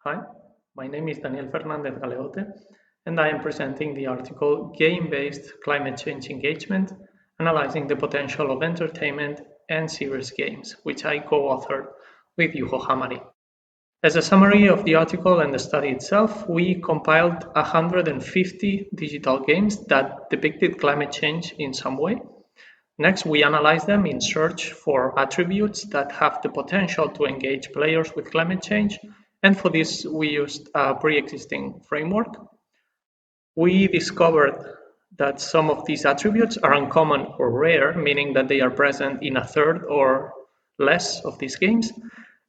Hi, my name is Fernández Galeote, and I am presenting the article Game-Based Climate Change Engagement, Analyzing the Potential of Entertainment and Serious Games, which I co-authored with Juho Hamari. As a summary of the article and the study itself, we compiled 150 digital games that depicted climate change in some way. Next, we analyzed them in search for attributes that have the potential to engage players with climate change, and for this, we used a pre-existing framework. We discovered that some of these attributes are uncommon or rare, meaning that they are present in a third or less of these games.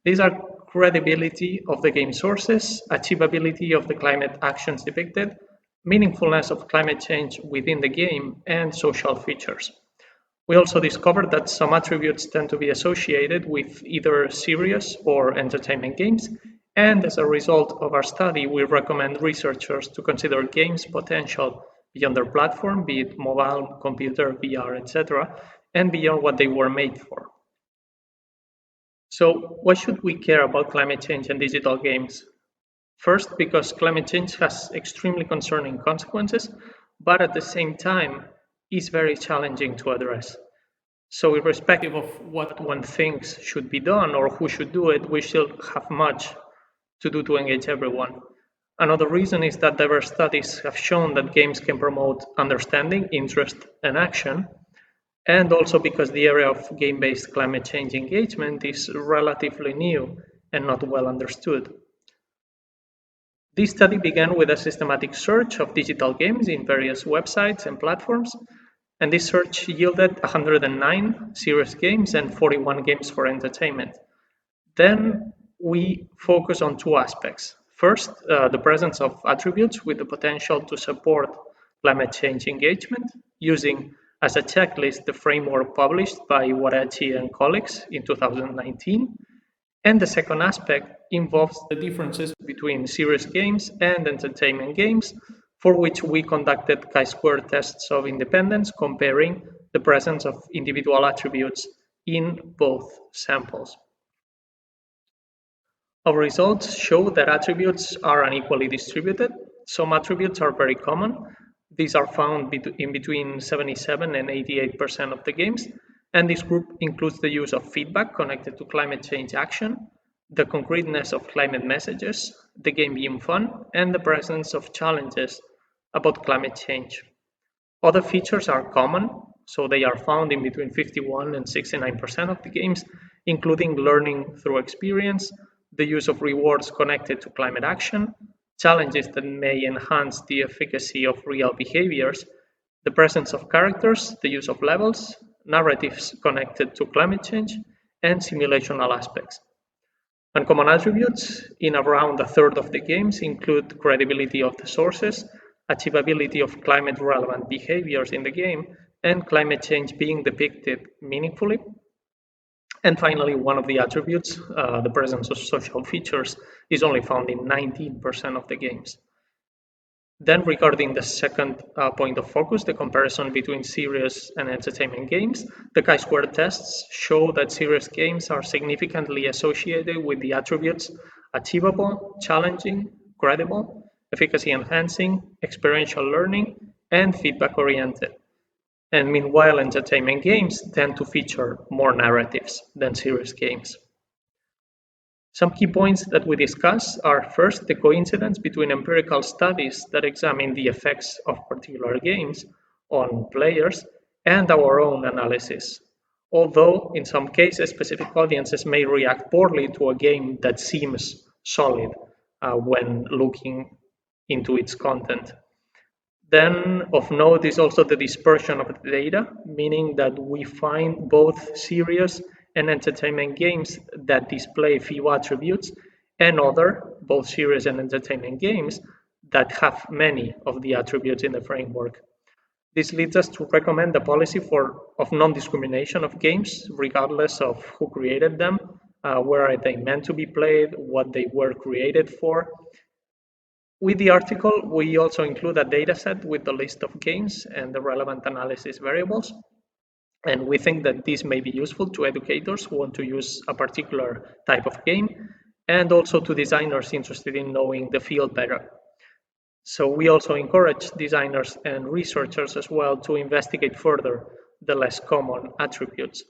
These are credibility of the game sources, achievability of the climate actions depicted, meaningfulness of climate change within the game, and social features. We also discovered that some attributes tend to be associated with either serious or entertainment games, and as a result of our study, we recommend researchers to consider games' potential beyond their platform, be it mobile, computer, VR, etc., and beyond what they were made for. So, why should we care about climate change and digital games? First, because climate change has extremely concerning consequences, but at the same time, is very challenging to address. So irrespective of what one thinks should be done or who should do it, we still have much to do to engage everyone. Another reason is that diverse studies have shown that games can promote understanding, interest, and action, and also because the area of game-based climate change engagement is relatively new and not well understood. This study began with a systematic search of digital games in various websites and platforms, and this search yielded 109 serious games and 41 games for entertainment. Then we focus on two aspects. First, the presence of attributes with the potential to support climate change engagement, using as a checklist the framework published by Warachi and colleagues in 2019. And the second aspect involves the differences between serious games and entertainment games, for which we conducted chi-square tests of independence, comparing the presence of individual attributes in both samples. Our results show that attributes are unequally distributed. Some attributes are very common. These are found in between 77 and 88% of the games, and this group includes the use of feedback connected to climate change action, the concreteness of climate messages, the game being fun, and the presence of challenges about climate change. Other features are common, so they are found in between 51 and 69% of the games, including learning through experience, the use of rewards connected to climate action, challenges that may enhance the efficacy of real behaviors, the presence of characters, the use of levels, narratives connected to climate change, and simulational aspects. Uncommon attributes in around a third of the games include credibility of the sources, achievability of climate-relevant behaviors in the game, and climate change being depicted meaningfully. And finally, one of the attributes, the presence of social features, is only found in 19% of the games. Then regarding the second point of focus, the comparison between serious and entertainment games, the chi-square tests show that serious games are significantly associated with the attributes achievable, challenging, credible, efficacy-enhancing, experiential learning, and feedback-oriented. And meanwhile, entertainment games tend to feature more narratives than serious games. Some key points that we discuss are first, the coincidence between empirical studies that examine the effects of particular games on players and our own analysis. Although in some cases, specific audiences may react poorly to a game that seems solid when looking into its content. Then of note is also the dispersion of the data, meaning that we find both serious and entertainment games that display few attributes, and other, both serious and entertainment games, that have many of the attributes in the framework. This leads us to recommend a policy of non-discrimination of games, regardless of who created them, where are they meant to be played, what they were created for. With the article, we also include a dataset with the list of games and the relevant analysis variables. And we think that this may be useful to educators who want to use a particular type of game and also to designers interested in knowing the field better. So we also encourage designers and researchers as well to investigate further the less common attributes.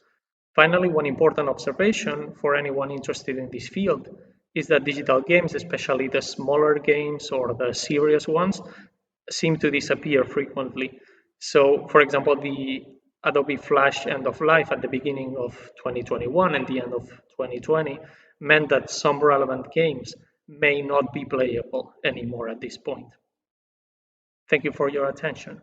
Finally, one important observation for anyone interested in this field is that digital games, especially the smaller games or the serious ones, seem to disappear frequently. So, for example, the Adobe Flash end of life at the beginning of 2021 and the end of 2020 meant that some relevant games may not be playable anymore at this point. Thank you for your attention.